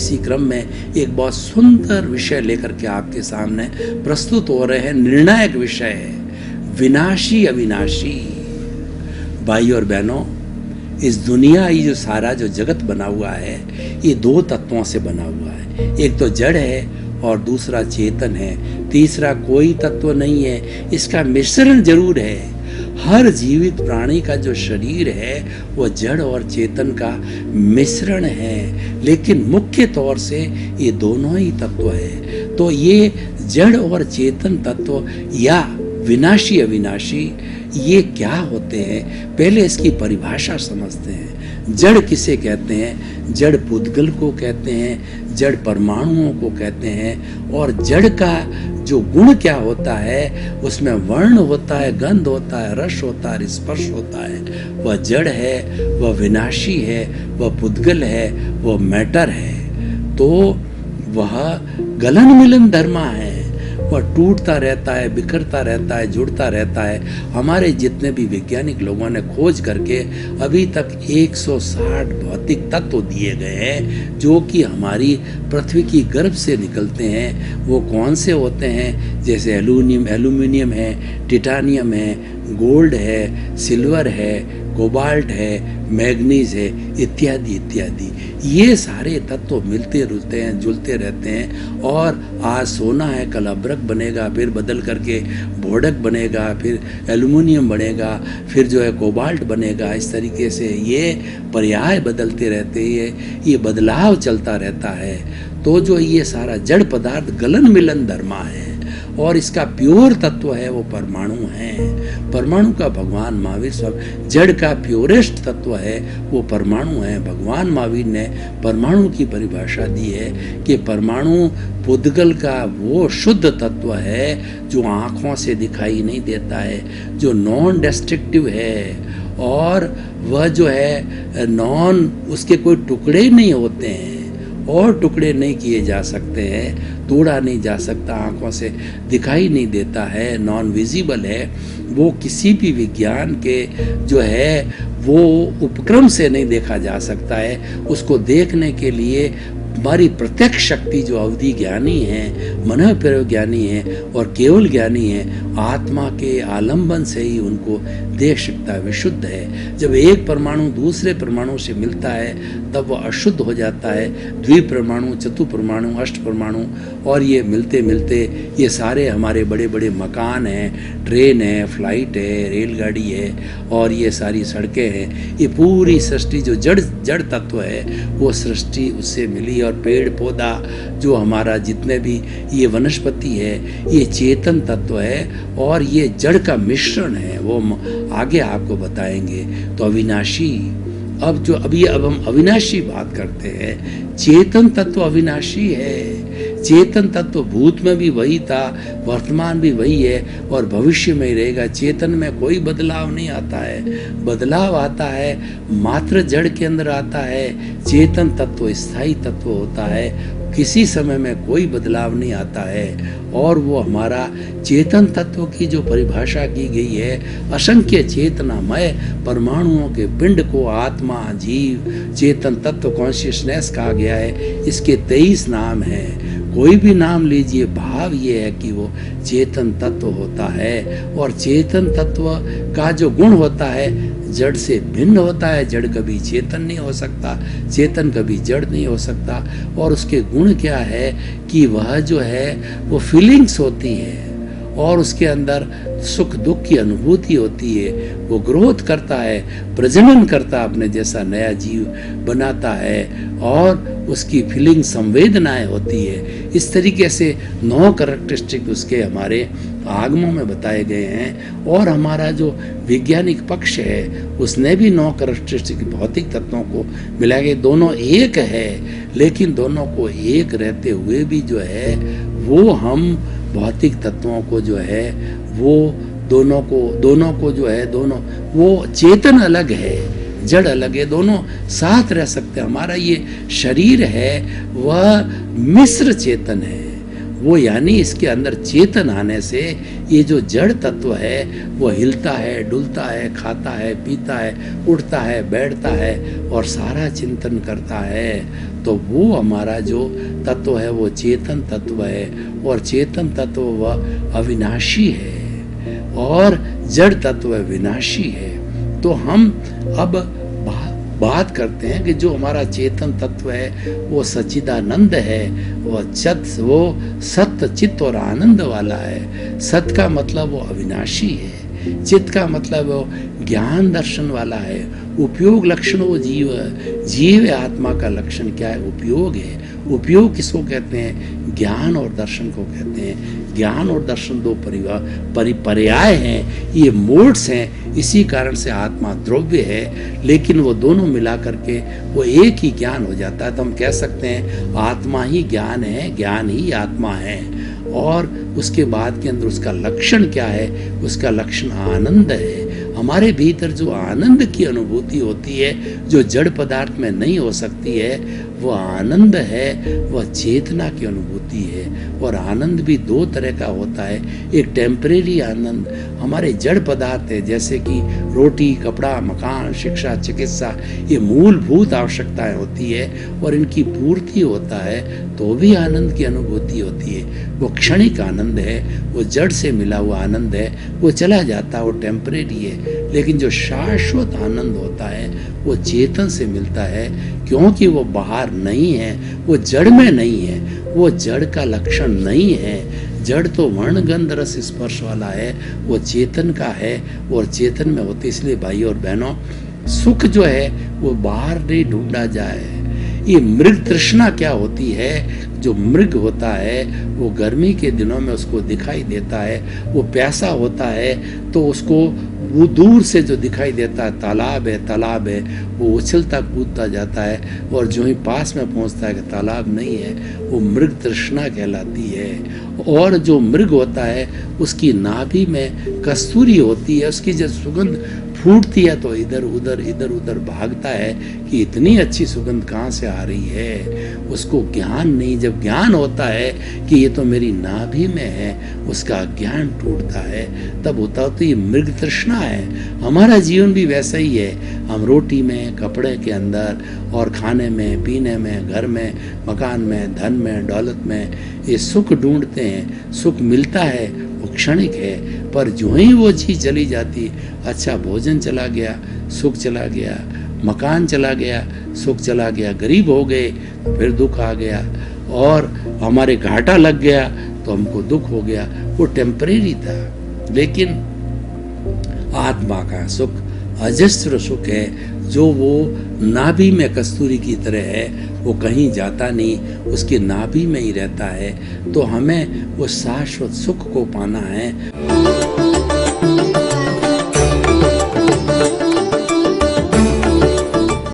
इसी क्रम में एक बहुत सुंदर विषय लेकर के आपके सामने प्रस्तुत हो रहे हैं। निर्णायक विषय है विनाशी अविनाशी। भाई और बहनों, इस दुनिया, ये जो सारा जो जगत बना हुआ है, ये दो तत्वों से बना हुआ है। एक तो जड़ है और दूसरा चेतन है। तीसरा कोई तत्व नहीं है, इसका मिश्रण जरूर है। हर जीवित प्राणी का जो शरीर है वो जड़ और चेतन का मिश्रण है, लेकिन मुख्य तौर से ये दोनों ही तत्व है। तो ये जड़ और चेतन तत्व या विनाशी अविनाशी, ये क्या होते हैं, पहले इसकी परिभाषा समझते हैं। जड़ किसे कहते हैं? जड़ पुद्गल को कहते हैं, जड़ परमाणुओं को कहते हैं। और जड़ का जो गुण क्या होता है, उसमें वर्ण होता है, गंध होता है, रस होता है, स्पर्श होता है। वह जड़ है, वह विनाशी है, वह पुद्गल है, वह मैटर है। तो वह गलन मिलन धर्मा है, वह टूटता रहता है, बिखरता रहता है, जुड़ता रहता है। हमारे जितने भी वैज्ञानिक लोगों ने खोज करके अभी तक 160 भौतिक तत्व दिए गए हैं जो कि हमारी पृथ्वी की गर्भ से निकलते हैं। वो कौन से होते हैं? जैसे एल्यूमिनियम है, टिटानियम है, गोल्ड है, सिल्वर है, कोबाल्ट है, मैग्नीज है, इत्यादि इत्यादि। ये सारे तत्व मिलते जुलते हैं, जुलते रहते हैं। और आज सोना है, कल अभ्रक बनेगा, फिर बदल करके भोडक बनेगा, फिर एल्युमिनियम बनेगा, फिर जो है कोबाल्ट बनेगा। इस तरीके से ये पर्याय बदलते रहते हैं, ये बदलाव चलता रहता है। तो जो ये सारा जड़ पदार्थ गलन मिलन धर्मा है और इसका प्योर तत्व है वो परमाणु है। परमाणु का भगवान महावीर स्वामी, जड़ का प्योरेस्ट तत्व है वो परमाणु है। भगवान महावीर ने परमाणु की परिभाषा दी है कि परमाणु पुद्गल का वो शुद्ध तत्व है जो आँखों से दिखाई नहीं देता है, जो नॉन डिस्ट्रक्टिव है, और वह जो है नॉन, उसके कोई टुकड़े नहीं होते हैं और टुकड़े नहीं किए जा सकते हैं, तोड़ा नहीं जा सकता, आँखों से दिखाई नहीं देता है, नॉन विजिबल है। वो किसी भी विज्ञान के जो है वो उपक्रम से नहीं देखा जा सकता है। उसको देखने के लिए हमारी प्रत्यक्ष शक्ति जो अवधि ज्ञानी है, मनोप्रयोग ज्ञानी है और केवल ज्ञानी है, आत्मा के आलंबन से ही उनको देख सकता है, विशुद्ध है। जब एक परमाणु दूसरे परमाणु से मिलता है तब वह अशुद्ध हो जाता है। द्विपरमाणु, चतुपरमाणु, अष्टपरमाणु, और ये मिलते मिलते ये सारे हमारे बड़े बड़े मकान हैं, ट्रेन है, फ्लाइट है, रेलगाड़ी है और ये सारी सड़कें हैं। ये पूरी सृष्टि जो जड़ तत्व है वो सृष्टि उससे मिली। और पेड़ पौधा जो हमारा जितने भी ये वनस्पति है ये चेतन तत्व है और ये जड़ का मिश्रण है, वो आगे आपको बताएंगे। तो अविनाशी, अब हम अविनाशी बात करते हैं। चेतन तत्व अविनाशी है। चेतन तत्व भूत में भी वही था, वर्तमान भी वही है और भविष्य में ही रहेगा। चेतन में कोई बदलाव नहीं आता है। बदलाव आता है मात्र जड़ के अंदर आता है। चेतन तत्व स्थायी तत्व होता है, किसी समय में कोई बदलाव नहीं आता है। और वो हमारा चेतन तत्व की जो परिभाषा की गई है, असंख्य चेतनामय परमाणुओं के पिंड को आत्मा, जीव, चेतन तत्व, कॉन्शियसनेस कहा गया है। इसके 23 नाम हैं। कोई भी नाम लीजिए, भाव ये है कि वो चेतन तत्व होता है। और चेतन तत्व का जो गुण होता है जड़ से भिन्न होता है। जड़ कभी चेतन नहीं हो सकता, चेतन कभी जड़ नहीं हो सकता। और उसके गुण क्या है कि वह जो है वो फीलिंग्स होती है और उसके अंदर सुख दुख की अनुभूति होती है। वो ग्रोथ करता है, प्रजनन करता है, अपने जैसा नया जीव बनाता है और उसकी फीलिंग संवेदनाएं होती है। इस तरीके से 9 कैरेक्टरिस्टिक उसके हमारे आगमों में बताए गए हैं। और हमारा जो वैज्ञानिक पक्ष है उसने भी 9 कैरेक्टरिस्टिक भौतिक तत्वों को मिला के, दोनों एक है लेकिन दोनों को एक रहते हुए भी जो है वो हम भौतिक तत्वों को जो है वो दोनों को जो है दोनों, वो चेतन अलग है, जड़ अलग है, दोनों साथ रह सकते हैं। हमारा ये शरीर है वह मिश्र चेतन है, वो यानी इसके अंदर चेतन आने से ये जो जड़ तत्व है वो हिलता है, डुलता है, खाता है, पीता है, उठता है, बैठता है और सारा चिंतन करता है। तो वो हमारा जो तत्व है वो चेतन तत्व है, और चेतन तत्व वह अविनाशी है और जड़ तत्व विनाशी है। तो हम अब बात करते हैं कि जो हमारा चेतन तत्व है वो सच्चिदानंद है, वो सत्य, चित्त और आनंद वाला है। सत्य का मतलब वो अविनाशी है, चित्त का मतलब वो ज्ञान दर्शन वाला है, उपयोग लक्षण वो जीव आत्मा का लक्षण क्या है? उपयोग है। उपयोग किसको कहते हैं? ज्ञान और दर्शन को कहते हैं। ज्ञान और दर्शन दो पर्याय हैं, ये मोड्स हैं, इसी कारण से आत्मा द्रव्य है, लेकिन वो दोनों मिला करके वो एक ही ज्ञान हो जाता है। तो हम कह सकते हैं आत्मा ही ज्ञान है, ज्ञान ही आत्मा है। और उसके बाद के अंदर उसका लक्षण क्या है? उसका लक्षण आनंद है। हमारे भीतर जो आनंद की अनुभूति होती है, जो जड़ पदार्थ में नहीं हो सकती है, वो आनंद है, वह चेतना की अनुभूति है। और आनंद भी दो तरह का होता है। एक टेम्परेरी आनंद हमारे जड़ पदार्थ है, जैसे कि रोटी, कपड़ा, मकान, शिक्षा, चिकित्सा, ये मूलभूत आवश्यकताएं होती है और इनकी पूर्ति होता है तो भी आनंद की अनुभूति होती है। वो क्षणिक आनंद है, वो जड़ से मिला हुआ आनंद है, वो चला जाता है, वो टेम्परेरी है। लेकिन जो शाश्वत आनंद होता है वो चेतन से मिलता है, क्योंकि वो बाहर नहीं है, वो जड़ में नहीं है, वो जड़ का लक्षण नहीं है। जड़ तो वर्ण गंध रस स्पर्श वाला है, वो चेतन का है और चेतन में होती। इसलिए भाई और बहनों, सुख जो है वो बाहर नहीं ढूंढा जाए। ये मृग तृष्णा क्या होती है? जो मृग होता है वो गर्मी के दिनों में उसको दिखाई देता है, वो प्यासा होता है तो उसको वो दूर से जो दिखाई देता है तालाब है, तालाब है, वो उछलता कूदता जाता है, और जो ही पास में पहुंचता है कि तालाब नहीं है, वो मृग तृष्णा कहलाती है। और जो मृग होता है उसकी नाभि में कस्तूरी होती है, उसकी जब सुगंध फूटती है तो इधर उधर भागता है कि इतनी अच्छी सुगंध कहाँ से आ रही है। उसको ज्ञान नहीं, जब ज्ञान होता है कि ये तो मेरी नाभि में है, उसका ज्ञान टूटता है, तब होता तो ये मृग तृष्णा है। हमारा जीवन भी वैसा ही है। हम रोटी में, कपड़े के अंदर और खाने में, पीने में, घर में, मकान में, धन में, दौलत में ये सुख ढूंढते हैं। सुख मिलता है, वो क्षणिक है, पर जो ही वो चीज़ चली जाती, अच्छा भोजन चला गया, सुख चला गया, मकान चला गया, सुख चला गया, गरीब हो गए तो फिर दुख आ गया, और हमारे घाटा लग गया तो हमको दुख हो गया। वो टेम्परेरी था। लेकिन आत्मा का सुख अजस्र सुख है, जो वो नाभि में कस्तूरी की तरह है, वो कहीं जाता नहीं, उसकी नाभि में ही रहता है। तो हमें वो शाश्वत सुख को पाना है।